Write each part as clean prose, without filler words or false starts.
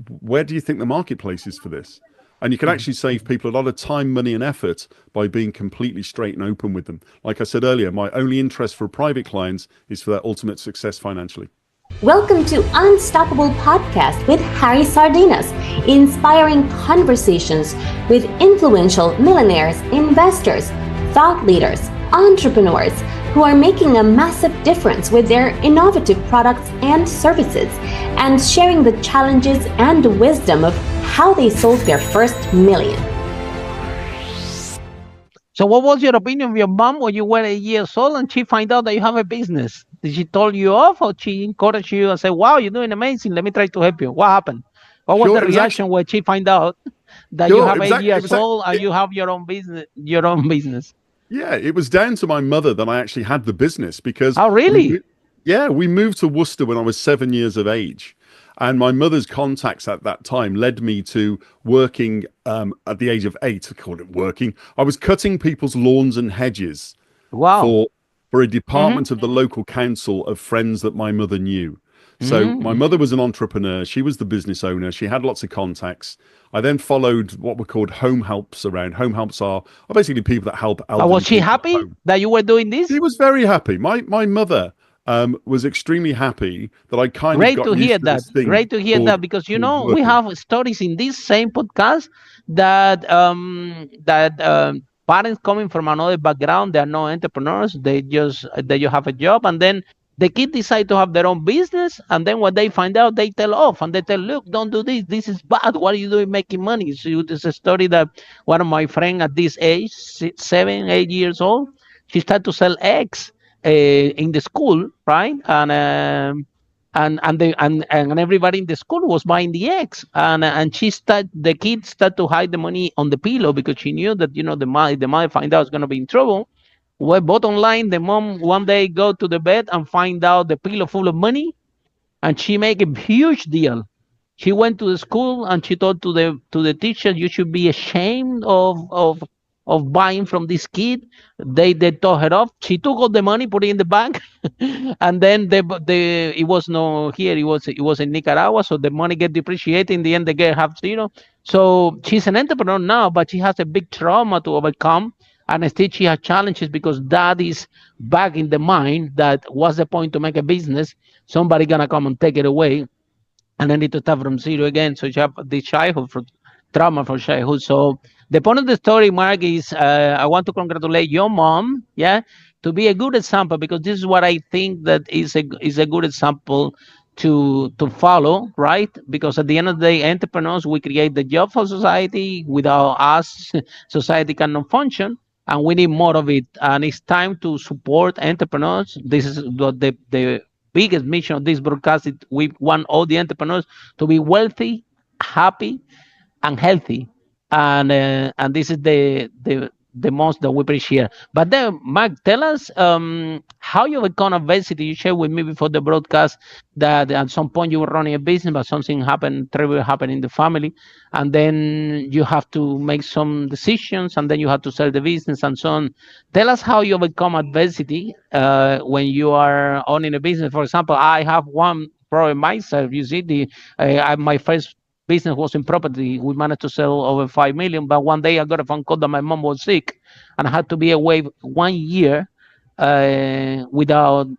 where do you think the marketplace is for this? And you can actually save people a lot of time, money, and effort by being completely straight and open with them. Like I said earlier, my only interest for private clients is for their ultimate success financially. Welcome to Unstoppable Podcast with Harry Sardinas, inspiring conversations with influential millionaires, investors, thought leaders, entrepreneurs who are making a massive difference with their innovative products and services, and sharing the challenges and the wisdom of how they sold their first million. So what was your opinion of your mom when you were 8 years old and she find out that you have a business? Did she told you off, or she encouraged you and said, wow, you're doing amazing, let me try to help you? What happened? What was the reaction when she find out that you have 8 years old and you have your own business? Yeah, it was down to my mother that I actually had the business, because... Oh, really? We moved to Worcester when I was 7 years of age. And my mother's contacts at that time led me to working at the age of 8. I called it working. I was cutting people's lawns and hedges. Wow. For a department of the local council of friends that my mother knew. So my mother was an entrepreneur. She was the business owner. She had lots of contacts. I then followed what were called home helps around. Home helps are basically people that help elderly. Was she happy that you were doing this? She was very happy. My mother was extremely happy that I kind of got used to this thing. Great to hear that, because we have stories in this same podcast that parents coming from another background, they are no entrepreneurs. They just have a job, and then the kids decide to have their own business, and then when they find out, they tell off and they tell, look, don't do this. This is bad. What are you doing making money? So there's a story that one of my friends at this age, 7, 8 years old, she started to sell eggs in the school, right? And everybody in the school was buying the eggs, and the kids started to hide the money on the pillow, because she knew that the mother find out is going to be in trouble. Well, bottom line, the mom one day go to the bed and find out the pillow full of money, and she make a huge deal. She went to the school and she told to the teacher, you should be ashamed of buying from this kid. They told her off. She took all the money, put it in the bank, and then it was no here. It was in Nicaragua, so the money get depreciated. In the end, they get half zero. So she's an entrepreneur now, but she has a big trauma to overcome, and still she has challenges, because that is back in the mind that what's the point to make a business? Somebody gonna come and take it away, and I need to start from zero again. So she have the trauma from childhood. So the point of the story, Mark, is I want to congratulate your mom, to be a good example, because this is what I think that is a good example to follow, right? Because at the end of the day, entrepreneurs, we create the job for society. Without us, society cannot function, and we need more of it. And it's time to support entrepreneurs. This is what the biggest mission of this broadcast is. We want all the entrepreneurs to be wealthy, happy, and healthy, and this is the most that we appreciate. But then, Mark, tell us how you overcome adversity. You shared with me before the broadcast that at some point you were running a business, but something terrible happened in the family, and then you have to make some decisions, and then you have to sell the business and so on. Tell us how you overcome adversity when you are owning a business. For example, I have one problem myself. You see, my first business was in property. We managed to sell over 5 million, but one day I got a phone call that my mom was sick, and I had to be away 1 year without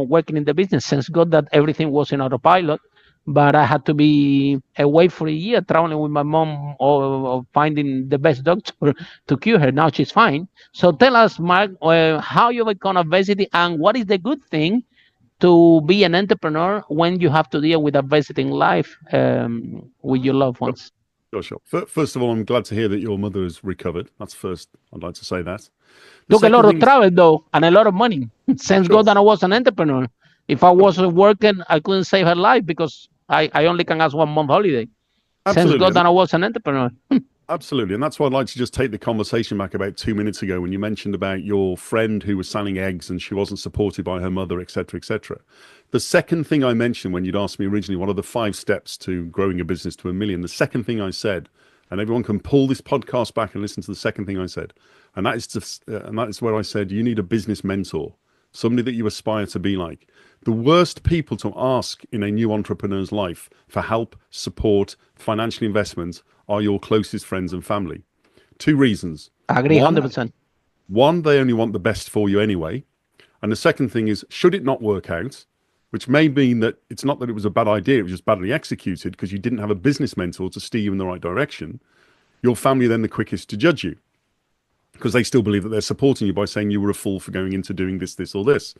working in the business. Thanks God that everything was in autopilot, but I had to be away for a year, traveling with my mom, or finding the best doctor to cure her. Now she's fine. So tell us, Mark, how you overcome adversity, and what is the good thing to be an entrepreneur when you have to deal with adversity in life with your loved ones. Sure. First of all, I'm glad to hear that your mother has recovered. That's first. I'd like to say that. Took a lot of travel, though, and a lot of money. Thanks God that I was an entrepreneur. If I wasn't working, I couldn't save her life, because I only can ask 1 month holiday. Absolutely. Thanks God that I was an entrepreneur. Absolutely. And that's why I'd like to just take the conversation back about 2 minutes ago, when you mentioned about your friend who was selling eggs and she wasn't supported by her mother, etc., etc. The second thing I mentioned when you'd asked me originally, what are the 5 steps to growing a business to $1 million? The second thing I said, and everyone can pull this podcast back and listen to the second thing I said, and that is where I said, you need a business mentor. somebody that you aspire to be like. The worst people to ask in a new entrepreneur's life for help, support, financial investment are your closest friends and family. Two reasons. Agree 100%. One, they only want the best for you anyway. And the second thing is, should it not work out, which may mean that it's not that it was a bad idea, it was just badly executed because you didn't have a business mentor to steer you in the right direction, your family are then the quickest to judge you because they still believe that they're supporting you by saying you were a fool for going into doing this, this, or this.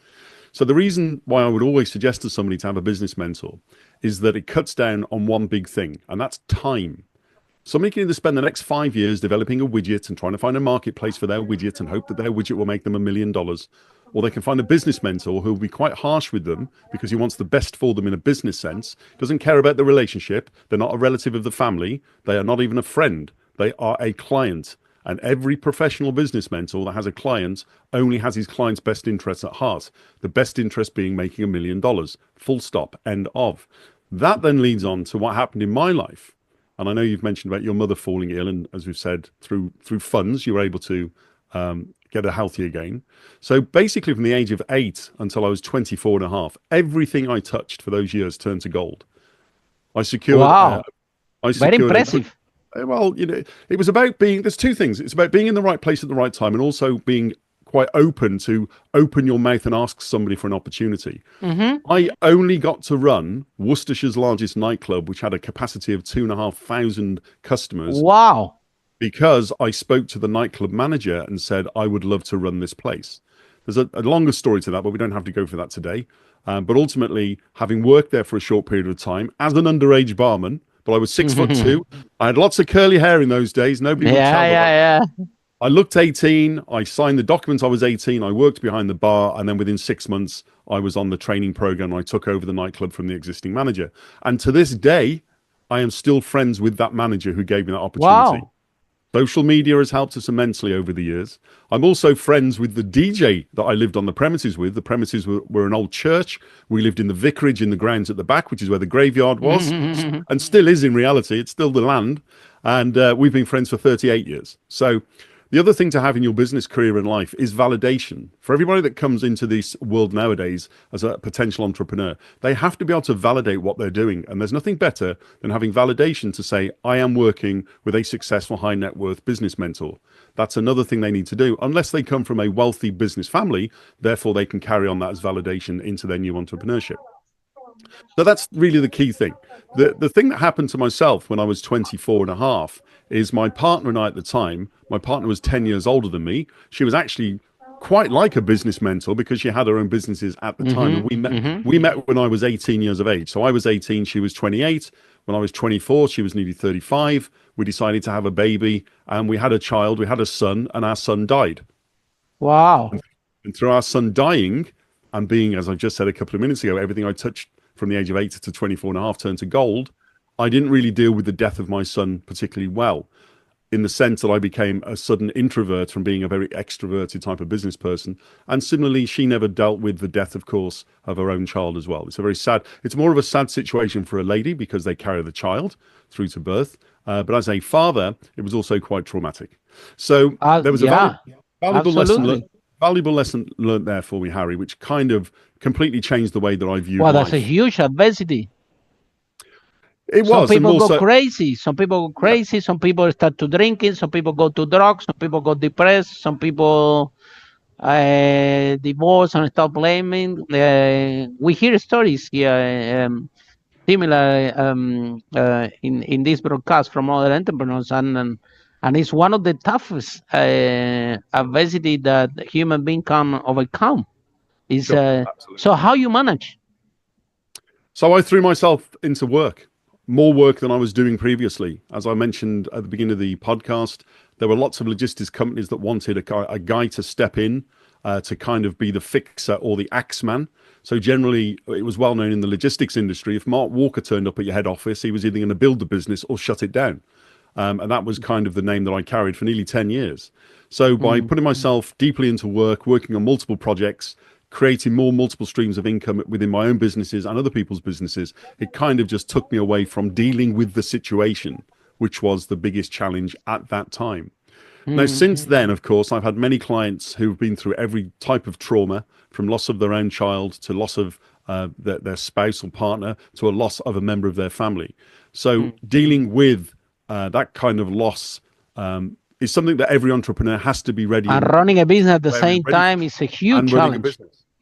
So the reason why I would always suggest to somebody to have a business mentor is that it cuts down on one big thing, and that's time. Somebody can either spend the next 5 years developing a widget and trying to find a marketplace for their widget and hope that their widget will make them $1 million, or they can find a business mentor who will be quite harsh with them because he wants the best for them in a business sense, doesn't care about the relationship, they're not a relative of the family, they are not even a friend, they are a client. And every professional business mentor that has a client only has his client's best interests at heart. The best interest being making $1 million. Full stop. End of. That then leads on to what happened in my life. And I know you've mentioned about your mother falling ill. And as we've said, through funds, you were able to get her healthy again. So basically from the age of 8 until I was 24 and a half, everything I touched for those years turned to gold. I secured... Wow. Very impressive. Well, you know, it was about being, there's two things. It's about being in the right place at the right time and also being quite open to open your mouth and ask somebody for an opportunity. I only got to run Worcestershire's largest nightclub, which had a capacity of 2,500 customers. Wow. Because I spoke to the nightclub manager and said, I would love to run this place. There's a longer story to that, but we don't have to go for that today. But ultimately, having worked there for a short period of time as an underage barman, but I was 6'2". I had lots of curly hair in those days. Nobody would tell me. Yeah. I looked 18. I signed the documents. I was 18. I worked behind the bar. And then within 6 months, I was on the training program. I took over the nightclub from the existing manager. And to this day, I am still friends with that manager who gave me that opportunity. Wow. Social media has helped us immensely over the years. I'm also friends with the DJ that I lived on the premises with. The premises were an old church. We lived in the vicarage in the grounds at the back, which is where the graveyard was, and still is in reality. It's still the land. And we've been friends for 38 years. So the other thing to have in your business career and life is validation. For everybody that comes into this world nowadays as a potential entrepreneur, they have to be able to validate what they're doing. And there's nothing better than having validation to say, I am working with a successful high net worth business mentor. That's another thing they need to do, unless they come from a wealthy business family. Therefore, they can carry on that as validation into their new entrepreneurship. So that's really the key thing. The thing that happened to myself when I was 24 and a half is my partner and I at the time, my partner was 10 years older than me. She was actually quite like a business mentor because she had her own businesses at the time. And we met when I was 18 years of age. So I was 18, she was 28. When I was 24, she was nearly 35. We decided to have a baby and we had a child, we had a son, and our son died. Wow. And through our son dying and being, as I just said a couple of minutes ago, everything I touched from the age of 8 to 24 and a half turned to gold. I didn't really deal with the death of my son particularly well, in the sense that I became a sudden introvert from being a very extroverted type of business person. And similarly, she never dealt with the death, of course, of her own child as well. It's a very sad, it's more of a sad situation for a lady because they carry the child through to birth. But as a father, it was also quite traumatic. So there was a valuable lesson learned there for me, Harry, which kind of completely changed the way that I view life. That's a huge adversity. It was. Some people go crazy. Some people go crazy. Some people start to drinking. Some people go to drugs. Some people go depressed. Some people divorce and stop blaming. We hear stories here similar in this broadcast from other entrepreneurs, and it's one of the toughest adversity that human being can overcome. So how you manage? So I threw myself into work. More work than I was doing previously. As I mentioned at the beginning of the podcast, there were lots of logistics companies that wanted a guy to step in to kind of be the fixer or the axeman. So generally, it was well known in the logistics industry, if Mark Walker turned up at your head office, he was either going to build the business or shut it down. And that was kind of the name that I carried for nearly 10 years. So by putting myself deeply into work, working on multiple projects, creating more multiple streams of income within my own businesses and other people's businesses, it kind of just took me away from dealing with the situation, which was the biggest challenge at that time. Now, since then, of course, I've had many clients who've been through every type of trauma, from loss of their own child to loss of their spouse or partner to a loss of a member of their family. So dealing with that kind of loss is something that every entrepreneur has to be ready. And running a business at the same time is a huge challenge.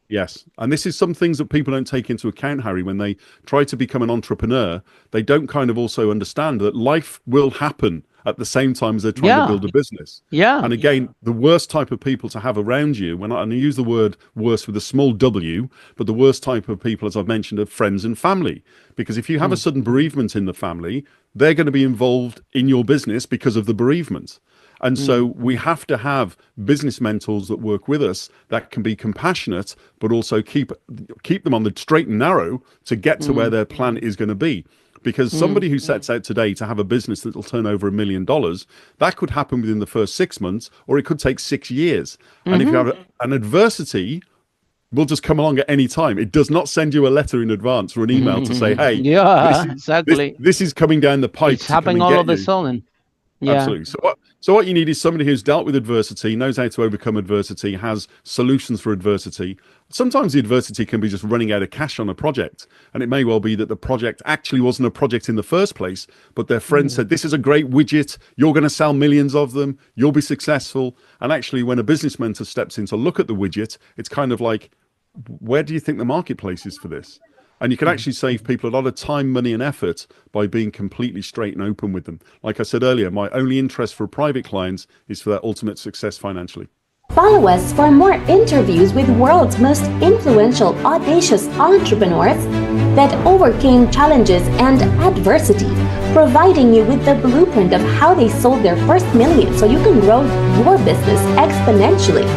Yes. And this is some things that people don't take into account, Harry, when they try to become an entrepreneur. They don't kind of also understand that life will happen at the same time as they're trying to build a business. Yeah. And again, the worst type of people to have around you, and I use the word worst with a small w, but the worst type of people, as I've mentioned, are friends and family. Because if you have a sudden bereavement in the family, they're going to be involved in your business because of the bereavement. And so we have to have business mentors that work with us that can be compassionate, but also keep them on the straight and narrow to get to where their plan is going to be. Because somebody who sets out today to have a business that will turn over $1 million, that could happen within the first 6 months, or it could take 6 years. And if you have an adversity, will just come along at any time. It does not send you a letter in advance or an email to say, hey, this is coming down the pipe. It's happening all of a sudden. Yeah. Absolutely. So what you need is somebody who's dealt with adversity, knows how to overcome adversity, has solutions for adversity. Sometimes the adversity can be just running out of cash on a project. And it may well be that the project actually wasn't a project in the first place, but their friend said, this is a great widget. You're going to sell millions of them. You'll be successful. And actually, when a business mentor steps in to look at the widget, it's kind of like, where do you think the marketplace is for this? And you can actually save people a lot of time, money, and effort by being completely straight and open with them. Like I said earlier, my only interest for private clients is for their ultimate success financially. Follow us for more interviews with world's most influential, audacious entrepreneurs that overcame challenges and adversity, providing you with the blueprint of how they sold their first million so you can grow your business exponentially.